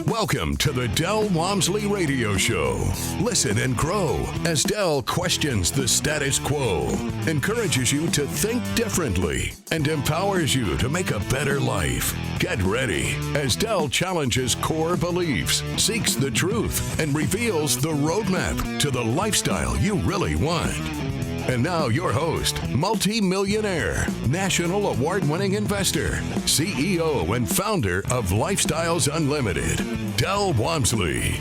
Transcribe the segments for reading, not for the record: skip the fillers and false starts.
Welcome to the Del Wamsley Radio Show. Listen and grow as Del questions the status quo, encourages you to think differently, and empowers you to make a better life. Get ready as Del challenges core beliefs, seeks the truth, and reveals the roadmap to the lifestyle you really want. And now your host, multi-millionaire, national award-winning investor, CEO and founder of Lifestyles Unlimited, Del Wamsley.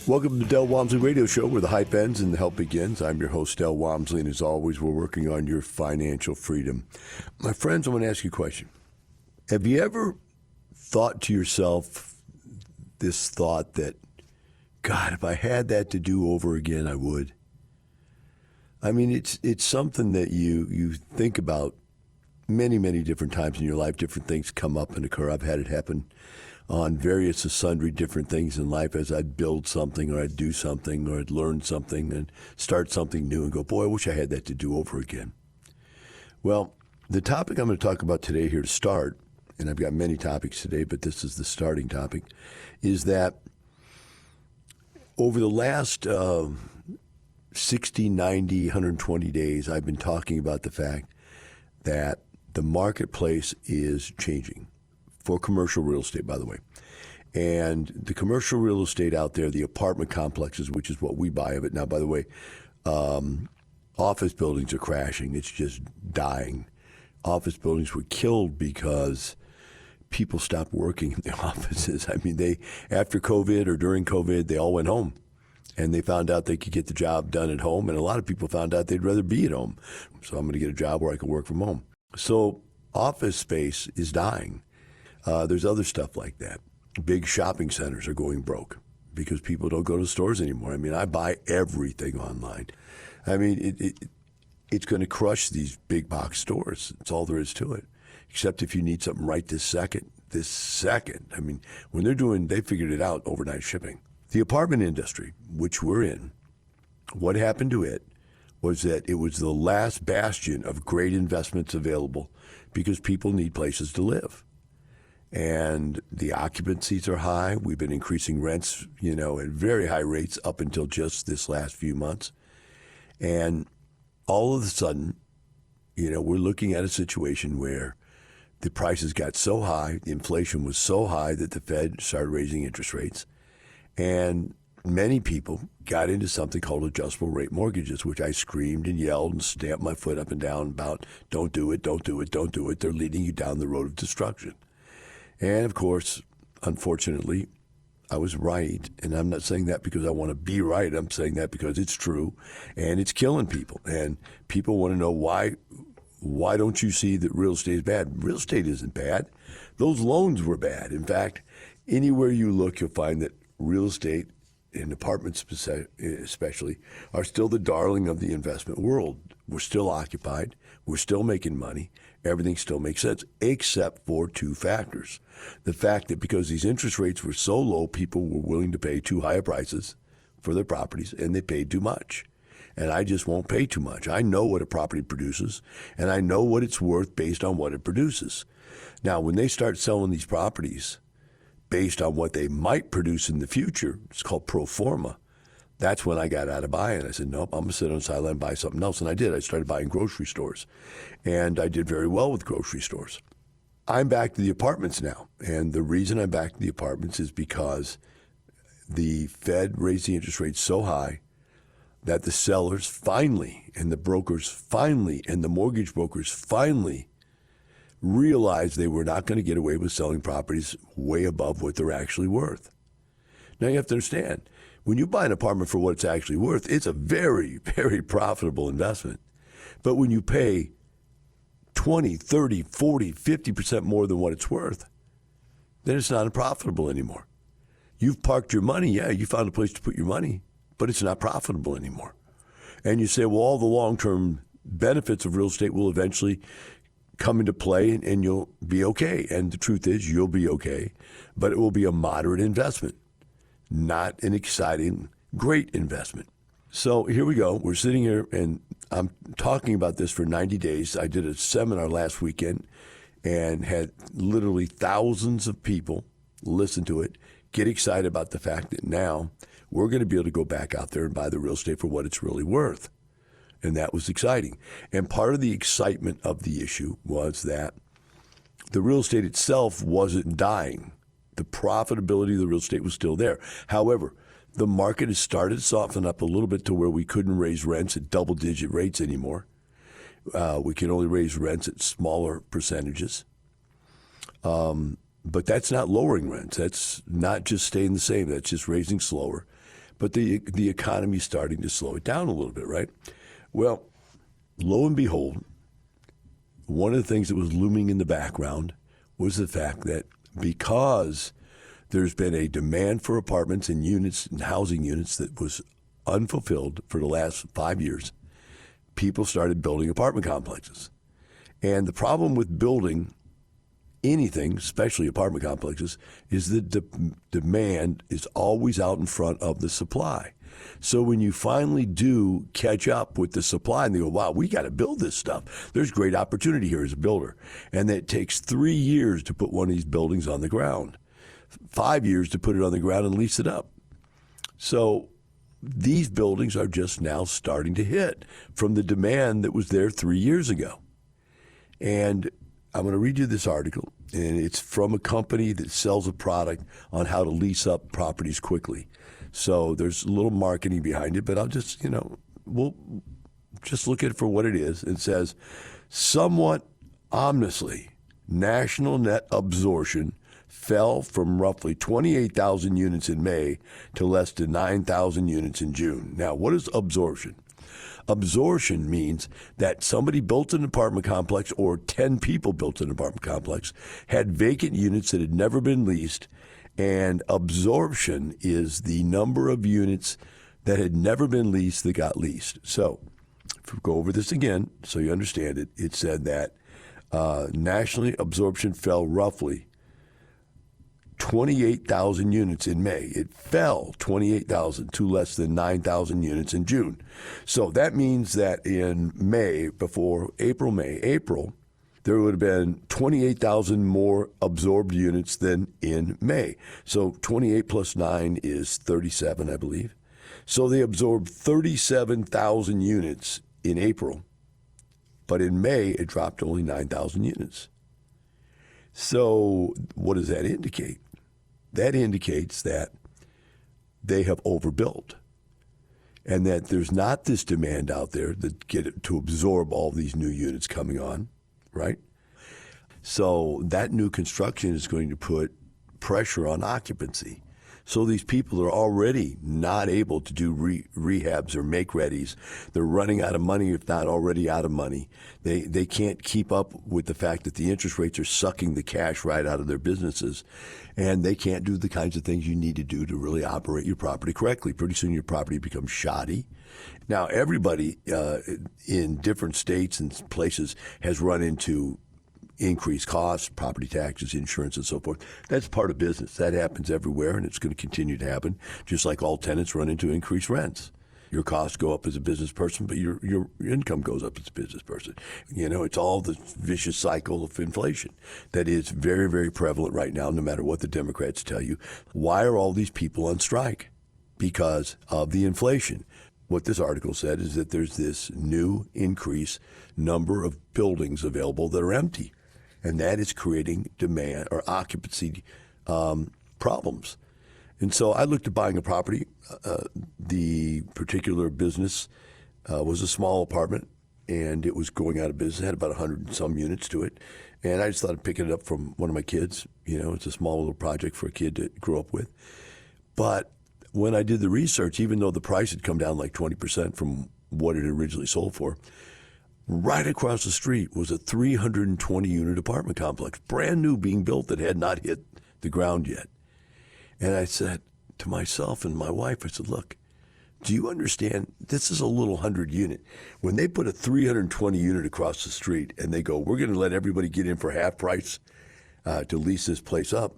Welcome to the Del Wamsley Radio Show, where the hype ends and the help begins. I'm your host, Del Wamsley, and as always, we're working on your financial freedom. My friends, I want to ask you a question. Have you ever thought to yourself this thought that, God, if I had that to do over again, I would? I mean, it's something that you think about many, many different times in your life. Different things come up and occur. I've had it happen on various and sundry different things in life as I'd build something or I'd do something or I'd learn something and start something new and go, boy, I wish I had that to do over again. Well, the topic I'm going to talk about today here to start, and I've got many topics today, but this is the starting topic, is that over the last 60, 90, 120 days, I've been talking about the fact that the marketplace is changing for commercial real estate, by the way. And the commercial real estate out there, the apartment complexes, which is what we buy of it. Now, by the way, office buildings are crashing. It's just dying. Office buildings were killed because people stopped working in the offices. I mean, after COVID or during COVID, they all went home. And they found out they could get the job done at home. And a lot of people found out they'd rather be at home. So I'm going to get a job where I can work from home. So office space is dying. There's other stuff like that. Big shopping centers are going broke because people don't go to stores anymore. I mean, I buy everything online. I mean, it's going to crush these big box stores. That's all there is to it. Except if you need something right this second. I mean, when they figured it out, overnight shipping. The apartment industry, which we're in, what happened to it was that it was the last bastion of great investments available because people need places to live. And the occupancies are high. We've been increasing rents, at very high rates up until just this last few months. And all of a sudden, we're looking at a situation where the prices got so high, the inflation was so high that the Fed started raising interest rates. And many people got into something called adjustable rate mortgages, which I screamed and yelled and stamped my foot up and down about, don't do it, don't do it, don't do it. They're leading you down the road of destruction. And of course, unfortunately, I was right. And I'm not saying that because I want to be right. I'm saying that because it's true and it's killing people. And people want to know why don't you see that real estate is bad? Real estate isn't bad. Those loans were bad. In fact, anywhere you look, you'll find that real estate, and apartments especially, are still the darling of the investment world. We're still occupied. We're still making money. Everything still makes sense, except for two factors. The fact that because these interest rates were so low, people were willing to pay too high prices for their properties, and they paid too much. And I just won't pay too much. I know what a property produces, and I know what it's worth based on what it produces. Now, when they start selling these properties based on what they might produce in the future, it's called pro forma. That's when I got out of buying. I said, nope, I'm going to sit on the sideline and buy something else. And I did. I started buying grocery stores. And I did very well with grocery stores. I'm back to the apartments now. And the reason I'm back to the apartments is because the Fed raised the interest rates so high that the sellers finally, and the brokers finally, and the mortgage brokers finally realized they were not going to get away with selling properties way above what they're actually worth. Now you have to understand, when you buy an apartment for what it's actually worth, it's a very, very profitable investment. But when you pay 20, 30, 40, 50% more than what it's worth, then it's not profitable anymore. You've parked your money, yeah, you found a place to put your money, but it's not profitable anymore. And you say, well, all the long-term benefits of real estate will eventually come into play and you'll be okay. And the truth is you'll be okay, but it will be a moderate investment, not an exciting, great investment. So here we go. We're sitting here and I'm talking about this for 90 days. I did a seminar last weekend and had literally thousands of people listen to it, get excited about the fact that now we're going to be able to go back out there and buy the real estate for what it's really worth. And that was exciting. And part of the excitement of the issue was that the real estate itself wasn't dying. The profitability of the real estate was still there. However, the market has started to soften up a little bit to where we couldn't raise rents at double-digit rates anymore. We can only raise rents at smaller percentages. But that's not lowering rents. That's not just staying the same. That's just raising slower. But the economy is starting to slow it down a little bit, right? Well, lo and behold, one of the things that was looming in the background was the fact that because there's been a demand for apartments and units and housing units that was unfulfilled for the last 5 years, people started building apartment complexes. And the problem with building anything, especially apartment complexes, is that the demand is always out in front of the supply. So when you finally do catch up with the supply and they go, wow, we got to build this stuff. There's great opportunity here as a builder. And it takes 3 years to put one of these buildings on the ground, 5 years to put it on the ground and lease it up. So these buildings are just now starting to hit from the demand that was there 3 years ago. And I'm going to read you this article, and it's from a company that sells a product on how to lease up properties quickly. So there's a little marketing behind it, but I'll just, we'll just look at it for what it is. It says, somewhat ominously, national net absorption fell from roughly 28,000 units in May to less than 9,000 units in June. Now, what is absorption? Absorption means that somebody built an apartment complex or 10 people built an apartment complex, had vacant units that had never been leased, and absorption is the number of units that had never been leased that got leased. So if we go over this again so you understand it, it said that nationally absorption fell roughly 28,000 units in May. It fell 28,000 to less than 9,000 units in June. So that means that in May, before April, there would have been 28,000 more absorbed units than in May. So 28 plus 9 is 37, I believe. So they absorbed 37,000 units in April, but in May it dropped to only 9,000 units. So what does that indicate? That indicates that they have overbuilt and that there's not this demand out there that get to absorb all these new units coming on, right? So that new construction is going to put pressure on occupancy. So these people are already not able to do rehabs or make-readies. They're running out of money, if not already out of money. They can't keep up with the fact that the interest rates are sucking the cash right out of their businesses, and they can't do the kinds of things you need to do to really operate your property correctly. Pretty soon your property becomes shoddy. Now, everybody in different states and places has run into increased costs, property taxes, insurance, and so forth. That's part of business. That happens everywhere, and it's going to continue to happen, just like all tenants run into increased rents. Your costs go up as a business person, but your income goes up as a business person. It's all the vicious cycle of inflation that is very, very prevalent right now, no matter what the Democrats tell you. Why are all these people on strike? Because of the inflation. What this article said is that there's this new increased number of buildings available that are empty. And that is creating demand or occupancy problems. And so I looked at buying a property. The particular business was a small apartment, and it was going out of business. It had about 100 and some units to it. And I just thought of picking it up from one of my kids. It's a small little project for a kid to grow up with. But when I did the research, even though the price had come down like 20% from what it originally sold for, right across the street was a 320-unit apartment complex, brand new, being built, that had not hit the ground yet. And I said to myself and my wife, I said, look, do you understand? This is a little 100-unit. When they put a 320-unit across the street and they go, we're going to let everybody get in for half price to lease this place up,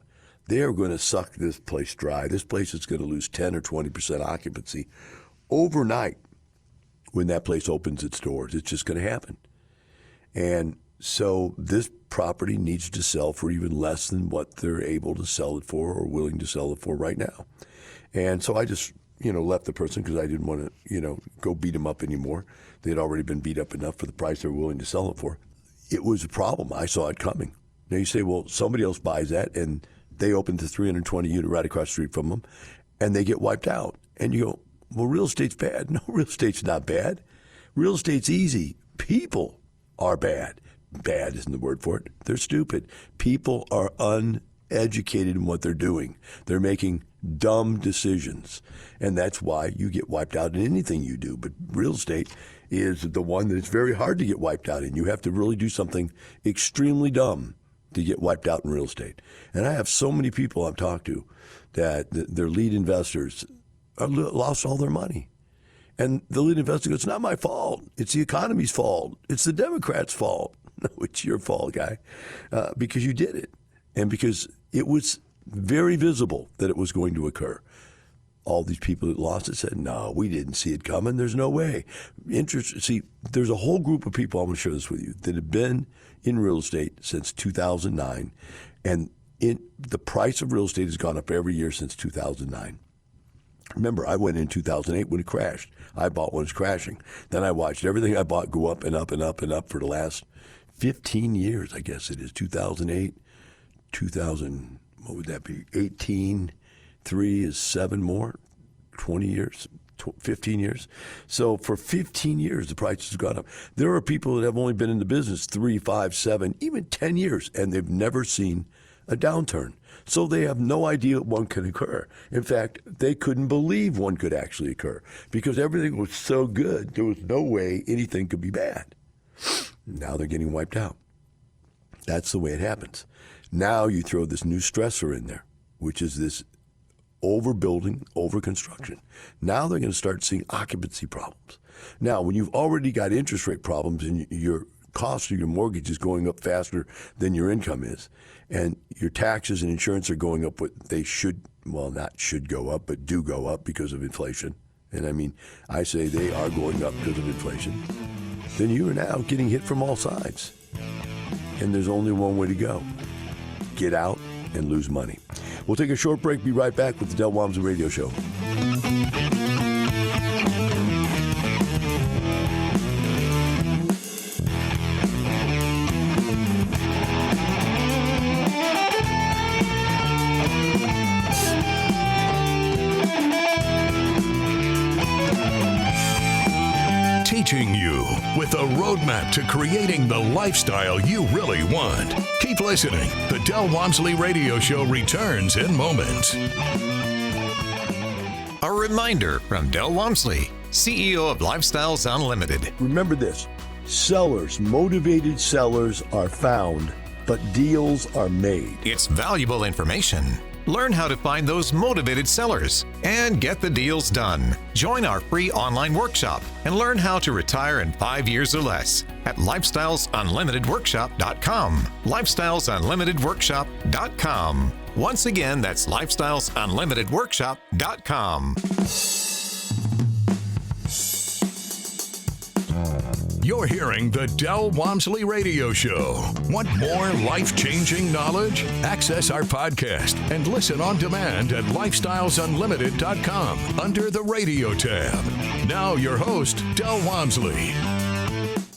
they are going to suck this place dry. This place is going to lose 10 or 20% occupancy overnight. When that place opens its doors, it's just going to happen. And So this property needs to sell for even less than what they're able to sell it for or willing to sell it for right now. And so I just, left the person because I didn't want to, go beat them up anymore. They had already been beat up enough for the price they were willing to sell it for. It was a problem. I saw it coming. Now you say, well, somebody else buys that and they open the 320 unit right across the street from them and they get wiped out. And you go, well, real estate's bad. No, real estate's not bad. Real estate's easy. People are bad. Bad isn't the word for it. They're stupid. People are uneducated in what they're doing. They're making dumb decisions. And that's why you get wiped out in anything you do. But real estate is the one that it's very hard to get wiped out in. You have to really do something extremely dumb to get wiped out in real estate. And I have so many people I've talked to that their lead investors lost all their money. And the lead investor goes, it's not my fault. It's the economy's fault. It's the Democrats' fault. No, it's your fault, guy, because you did it. And because it was very visible that it was going to occur. All these people that lost it said, no, we didn't see it coming. There's no way. See, there's a whole group of people, I'm going to share this with you, that have been in real estate since 2009. And the price of real estate has gone up every year since 2009. Remember, I went in 2008 when it crashed. I bought when it was crashing. Then I watched everything I bought go up and up and up and up for the last 15 years, I guess it is. 2008, 2000, what would that be? 18, 3 is 7 more, 20 years, 15 years. So for 15 years, the prices have gone up. There are people that have only been in the business 3, 5, 7, even 10 years, and they've never seen a downturn. So they have no idea one can occur. In fact, they couldn't believe one could actually occur because everything was so good, there was no way anything could be bad. Now they're getting wiped out. That's the way it happens. Now you throw this new stressor in there, which is this overbuilding, overconstruction. Now they're going to start seeing occupancy problems. Now, when you've already got interest rate problems and your cost of your mortgage is going up faster than your income is, and your taxes and insurance are going up what they should, well, not should go up, but do go up because of inflation. And I mean, I say they are going up because of inflation. Then you are now getting hit from all sides. And there's only one way to go. Get out and lose money. We'll take a short break, be right back with the Del Wamsley Radio Show. Teaching you with a roadmap to creating the lifestyle you really want. Keep listening. The Del Wamsley Radio Show returns in moments. A reminder from Del Wamsley, CEO of Lifestyles Unlimited. Remember this, sellers, motivated sellers are found, but deals are made. It's valuable information. Learn how to find those motivated sellers and get the deals done. Join our free online workshop and learn how to retire in 5 years or less at lifestylesunlimitedworkshop.com. lifestylesunlimitedworkshop.com. Once again, that's lifestylesunlimitedworkshop.com. You're hearing the Del Wamsley Radio Show. Want more life-changing knowledge? Access our podcast and listen on demand at lifestylesunlimited.com under the radio tab. Now your host, Del Wamsley.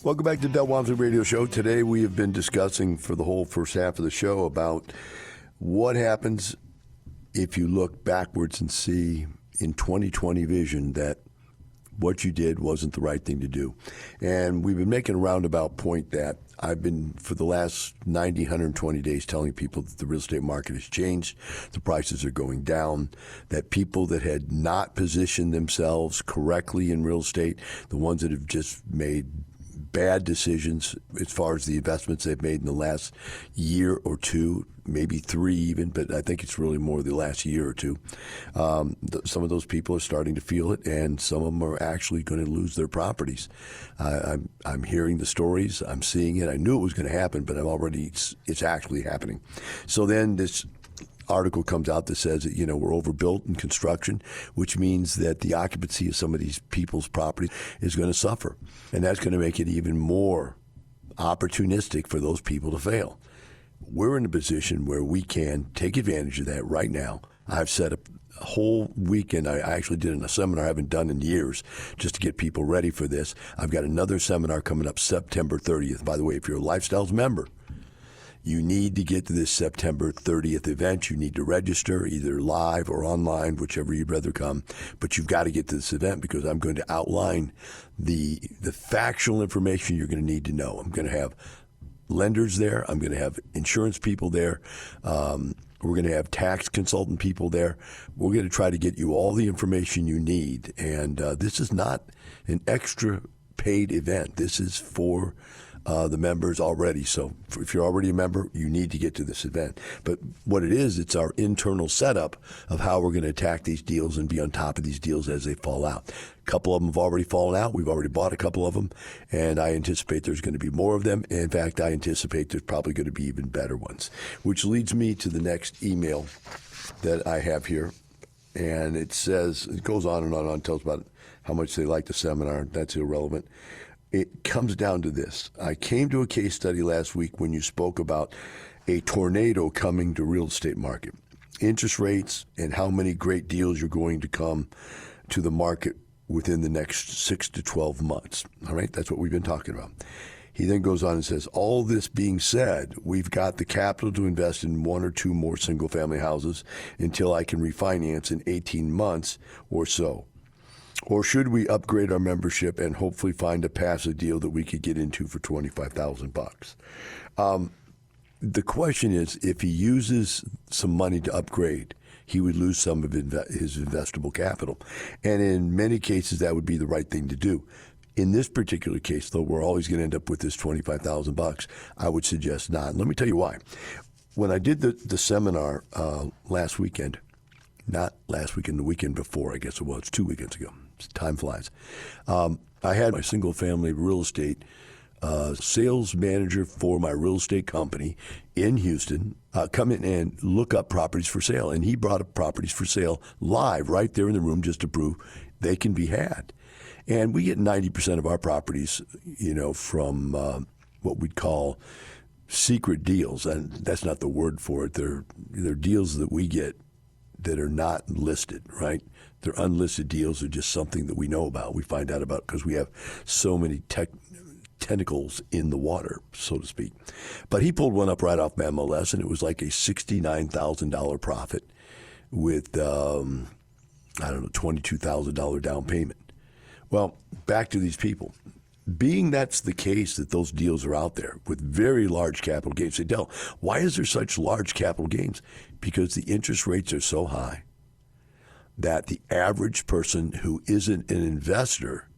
Welcome back to the Del Wamsley Radio Show. Today we have been discussing for the whole first half of the show about what happens if you look backwards and see in 2020 vision that what you did wasn't the right thing to do. And we've been making a roundabout point that I've been, for the last 90, 120 days, telling people that the real estate market has changed, the prices are going down, that people that had not positioned themselves correctly in real estate, the ones that have just made bad decisions as far as the investments they've made in the last year or two, maybe 3 even, but I think it's really more the last year or two. Some of those people are starting to feel it, and some of them are actually going to lose their properties. I'm hearing the stories. I'm seeing it. I knew it was going to happen, but it's actually happening. So then this article comes out that says that, we're overbuilt in construction, which means that the occupancy of some of these people's property is going to suffer. And that's going to make it even more opportunistic for those people to fail. We're in a position where we can take advantage of that right now. I've set up a whole weekend. I actually did in a seminar I haven't done in years just to get people ready for this. I've got another seminar coming up September 30th. By the way, if you're a Lifestyles member, you need to get to this September 30th event. You need to register either live or online, whichever you'd rather come. But you've got to get to this event because I'm going to outline the factual information you're going to need to know. I'm going to have lenders there. I'm going to have insurance people there. We're going to have tax consultant people there. We're going to try to get you all the information you need. And this is not an extra paid event. This is for the members already. So if you're already a member, you need to get to this event. But what it is, it's our internal setup of how we're going to attack these deals and be on top of these deals as they fall out. A couple of them have already fallen out. We've already bought a couple of them, and I anticipate there's going to be more of them. In fact, I anticipate there's probably going to be even better ones, which leads me to the next email that I have here. And it says, it goes on and on and on, tells about how much they like the seminar. That's irrelevant. It comes down to this. I came to a case study last week when you spoke about a tornado coming to real estate market, interest rates, and how many great deals you're going to come to the market within the next 6 to 12 months. All right, that's what we've been talking about. He then goes on and says, all this being said, we've got the capital to invest in 1 or 2 more single-family houses until I can refinance in 18 months or so. Or should we upgrade our membership and hopefully find a passive deal that we could get into for $25,000? The question is, if he uses some money to upgrade, he would lose some of his investable capital. And in many cases, that would be the right thing to do. In this particular case, though, we're always going to end up with this $25,000. I would suggest not. And let me tell you why. When I did the seminar last weekend, not last weekend, the weekend before, I guess it was 2 weekends ago. Time flies. I had my single family real estate sales manager for my real estate company in Houston come in and look up properties for sale. And he brought up properties for sale live right there in the room just to prove they can be had. And we get 90% of our properties, from what we'd call secret deals. And that's not the word for it. They're deals that we get that are not listed, right? They're unlisted deals. They're just something that we know about. We find out about because we have so many tentacles in the water, so to speak. But he pulled one up right off MLS, and it was like a $69,000 profit with, $22,000 down payment. Well, back to these people. Being that's the case, that those deals are out there with very large capital gains. Say, Del, why is there such large capital gains? Because the interest rates are so high that the average person who isn't an investor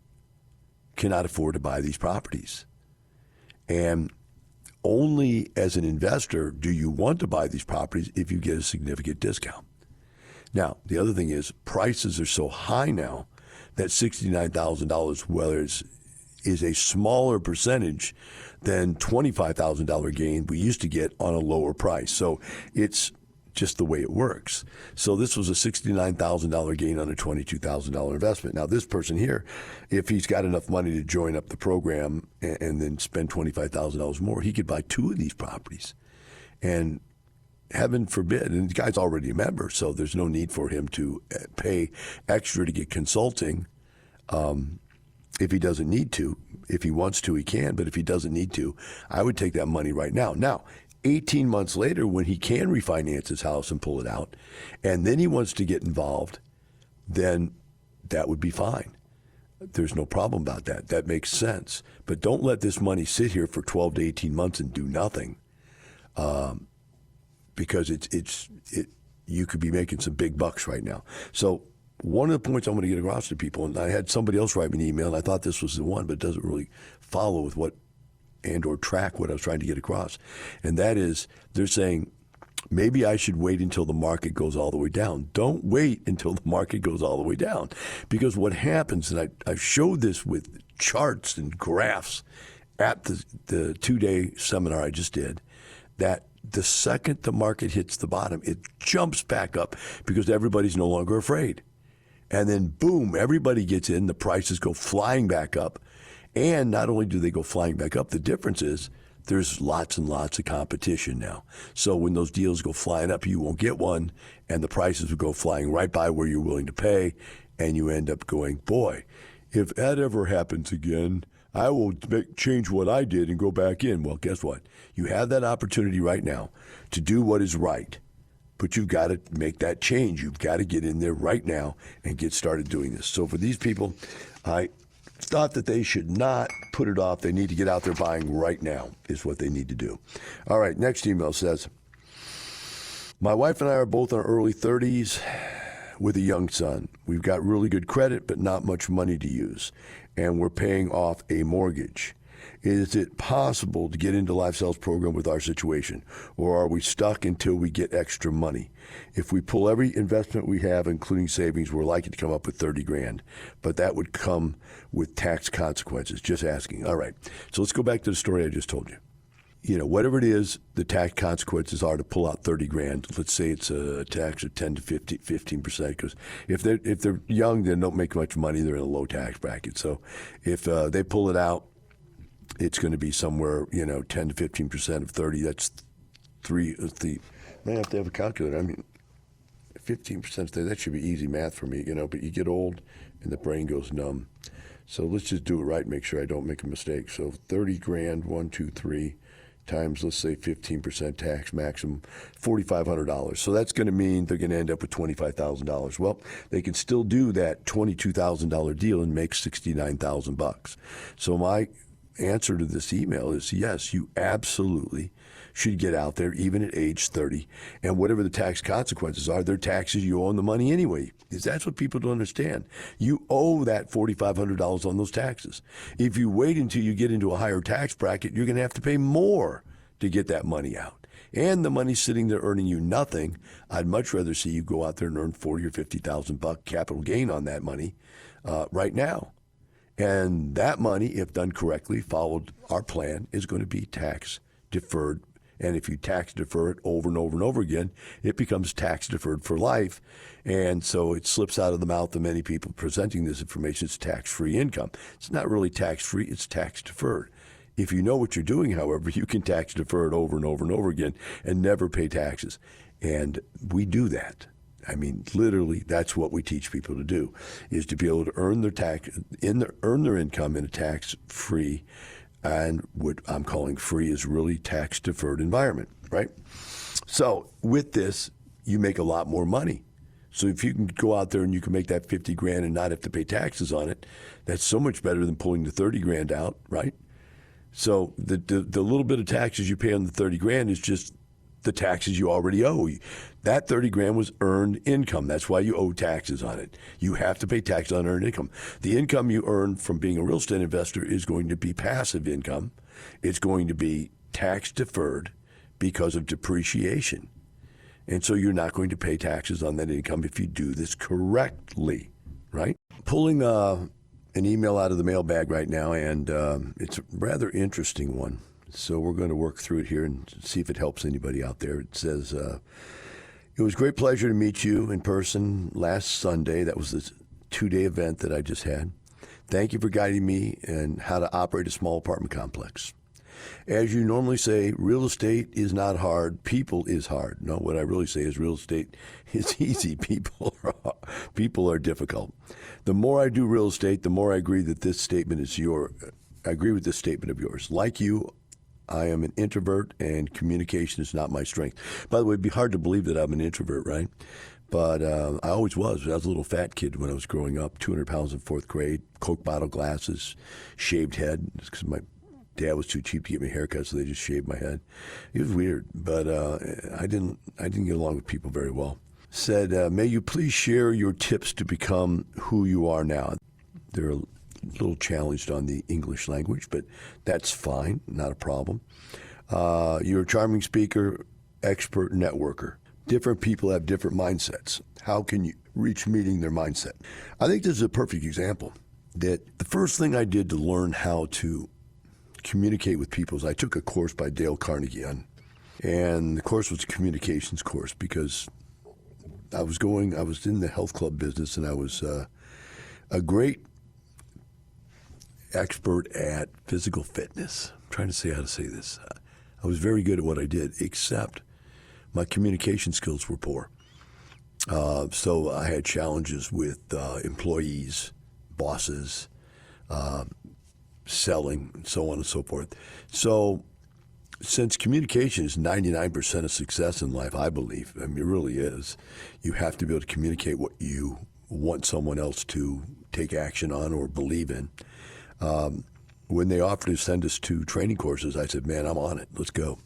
cannot afford to buy these properties. And only as an investor do you want to buy these properties if you get a significant discount. Now, the other thing is prices are so high now that $69,000, whether is a smaller percentage than $25,000 gain we used to get on a lower price. So it's just the way it works. So this was a $69,000 gain on a $22,000 investment. Now, this person here, if he's got enough money to join up the program and then spend $25,000 more, he could buy 2 of these properties. And heaven forbid, and the guy's already a member, so there's no need for him to pay extra to get consulting. If he doesn't need to. If he wants to, he can, but if he doesn't need to, I would take that money right now. Now, 18 months later, when he can refinance his house and pull it out, and then he wants to get involved, then that would be fine. There's no problem about that. That makes sense. But don't let this money sit here for 12 to 18 months and do nothing, because you could be making some big bucks right now. So one of the points I'm going to get across to people, and I had somebody else write me an email, and I thought this was the one, but it doesn't really follow with what and or track what I was trying to get across. And that is, they're saying, maybe I should wait until the market goes all the way down. Don't wait until the market goes all the way down. Because what happens, and I showed this with charts and graphs at the 2-day seminar I just did, that the second the market hits the bottom, it jumps back up because everybody's no longer afraid. And then, boom, everybody gets in, the prices go flying back up, And not only do they go flying back up, the difference is there's lots and lots of competition now. So when those deals go flying up, you won't get one, and the prices will go flying right by where you're willing to pay, and you end up going, boy, if that ever happens again, I will change what I did and go back in. Well, guess what? You have that opportunity right now to do what is right, but you've got to make that change. You've got to get in there right now and get started doing this. So for these people, I thought that they should not put it off. They need to get out there buying right now is what they need to do. All right, next email says, my wife and I are both in our early 30s with a young son. We've got really good credit, but not much money to use, and we're paying off a mortgage. Is it possible to get into Lifestyles program with our situation, or are we stuck until we get extra money? If we pull every investment we have, including savings, we're likely to come up with $30,000, but that would come with tax consequences. Just asking. All right, so let's go back to the story I just told you. You know, whatever it is, the tax consequences are to pull out $30,000. Let's say it's a tax of 10 to 15%, because if they're young, they don't make much money. They're in a low tax bracket. So if they pull it out, it's going to be somewhere, 10 to 15% of 30. That's man, I have to have a calculator. I mean, 15%, that should be easy math for me, but you get old and the brain goes numb. So let's just do it right, make sure I don't make a mistake. So $30,000, 1, 2, 3, times, let's say 15% tax maximum, $4,500. So that's going to mean they're going to end up with $25,000. Well, they can still do that $22,000 deal and make $69,000. So my answer to this email is yes, you absolutely should get out there even at age 30, and whatever the tax consequences are, they're taxes. You own the money anyway. Because that's what people don't understand. You owe that $4,500 on those taxes. If you wait until you get into a higher tax bracket, you're going to have to pay more to get that money out. And the money's sitting there earning you nothing. I'd much rather see you go out there and earn $40,000 or $50,000 capital gain on that money right now. And that money, if done correctly, followed our plan, is going to be tax deferred. And if you tax defer it over and over and over again, it becomes tax deferred for life. And so it slips out of the mouth of many people presenting this information. It's tax-free income. It's not really tax-free. It's tax deferred. If you know what you're doing, however, you can tax defer it over and over and over again and never pay taxes. And we do that. I mean, literally, that's what we teach people to do, is to be able to earn their income in a tax-free, and what I'm calling free is really tax-deferred environment, right? So with this, you make a lot more money. So if you can go out there and you can make that $50,000 and not have to pay taxes on it, that's so much better than pulling the $30,000 out, right? So the little bit of taxes you pay on the $30,000 is just the taxes you already owe. That $30,000 was earned income. That's why you owe taxes on it. You have to pay taxes on earned income. The income you earn from being a real estate investor is going to be passive income. It's going to be tax deferred because of depreciation. And so you're not going to pay taxes on that income if you do this correctly, right? Pulling an email out of the mailbag right now, and it's a rather interesting one. So we're going to work through it here and see if it helps anybody out there. It says, it was a great pleasure to meet you in person last Sunday. That was the 2-day event that I just had. Thank you for guiding me in how to operate a small apartment complex. As you normally say, real estate is not hard. People is hard. No, what I really say is real estate is easy. People are difficult. The more I do real estate, the more I agree that this statement is I agree with this statement of yours. Like you, I am an introvert, and communication is not my strength. By the way, it'd be hard to believe that I'm an introvert, right? But I always was. I was a little fat kid when I was growing up, 200 pounds in 4th grade, Coke bottle glasses, shaved head, because my dad was too cheap to get me a haircut, so they just shaved my head. It was weird, but I didn't get along with people very well. Said, may you please share your tips to become who you are now. They're a little challenged on the English language, but that's fine, not a problem. You're a charming speaker, expert networker. Different people have different mindsets. How can you reach meeting their mindset? I think this is a perfect example that the first thing I did to learn how to communicate with people is I took a course by Dale Carnegie and the course was a communications course because I was in the health club business, and I was a great expert at physical fitness. I'm trying to say how to say this. I was very good at what I did, except my communication skills were poor. So I had challenges with employees, bosses, selling, and so on and so forth. So since communication is 99% of success in life, I believe, I mean, it really is, you have to be able to communicate what you want someone else to take action on or believe in. When they offered to send us to training courses, I said, man, I'm on it. Let's go.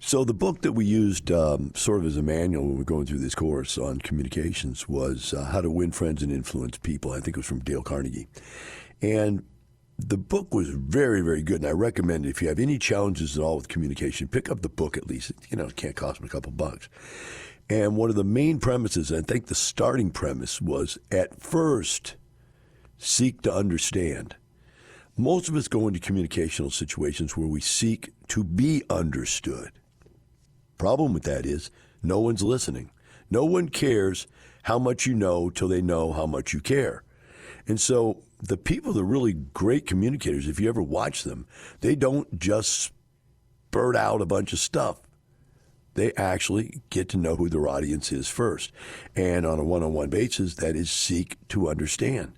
So the book that we used sort of as a manual when we were going through this course on communications was How to Win Friends and Influence People. I think it was from Dale Carnegie. And the book was very, very good, and I recommend it. If you have any challenges at all with communication, pick up the book at least. You know, it can't cost me a couple bucks. And one of the main premises, and I think the starting premise, was at first, seek to understand. Most of us go into communicational situations where we seek to be understood. Problem with that is no one's listening. No one cares how much you know till they know how much you care. And so the people that are really great communicators, if you ever watch them, they don't just spurt out a bunch of stuff. They actually get to know who their audience is first. And on a one-on-one basis, that is seek to understand.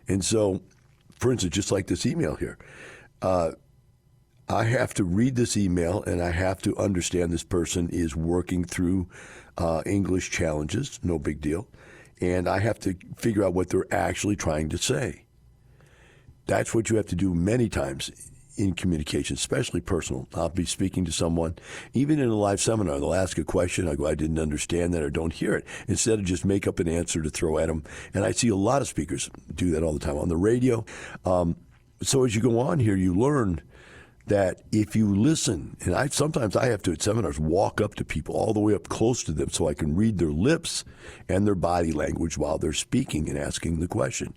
And so, for instance, just like this email here, I have to read this email and I have to understand this person is working through English challenges, no big deal. And I have to figure out what they're actually trying to say. That's what you have to do many times in communication, especially personal. I'll be speaking to someone, even in a live seminar, they'll ask a question, I go, I didn't understand that or don't hear it, instead of just make up an answer to throw at them. And I see a lot of speakers do that all the time on the radio. So as you go on here, you learn that if you listen, and sometimes I have to, at seminars, walk up to people all the way up close to them so I can read their lips and their body language while they're speaking and asking the question.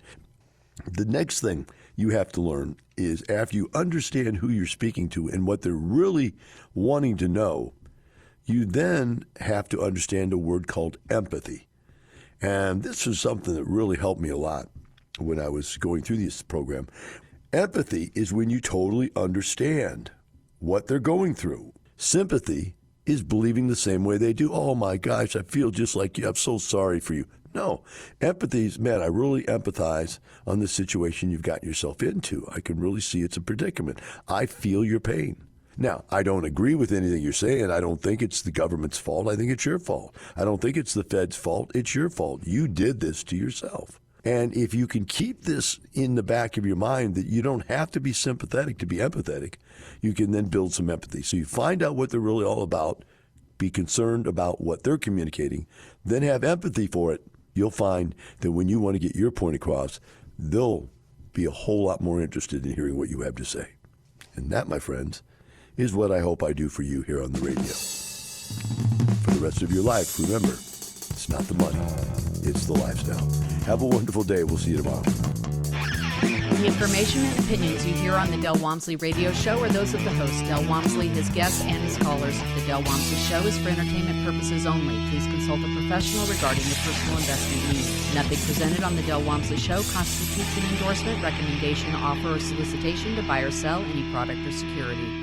The next thing you have to learn is after you understand who you're speaking to and what they're really wanting to know, you then have to understand a word called empathy. And this is something that really helped me a lot when I was going through this program. Empathy is when you totally understand what they're going through. Sympathy is believing the same way they do. Oh my gosh, I feel just like you. I'm so sorry for you. No, empathy is, man, I really empathize on the situation you've gotten yourself into. I can really see it's a predicament. I feel your pain. Now, I don't agree with anything you're saying. I don't think it's the government's fault. I think it's your fault. I don't think it's the Fed's fault. It's your fault. You did this to yourself. And if you can keep this in the back of your mind that you don't have to be sympathetic to be empathetic, you can then build some empathy. So you find out what they're really all about, be concerned about what they're communicating, then have empathy for it. You'll find that when you want to get your point across, they'll be a whole lot more interested in hearing what you have to say. And that, my friends, is what I hope I do for you here on the radio. For the rest of your life, remember, it's not the money, it's the lifestyle. Have a wonderful day. We'll see you tomorrow. The information and opinions you hear on the Del Wamsley Radio Show are those of the host, Del Wamsley, his guests, and his callers. The Del Wamsley Show is for entertainment purposes only. Please consult a professional regarding your personal investment needs. Nothing presented on the Del Wamsley Show constitutes an endorsement, recommendation, offer, or solicitation to buy or sell any product or security.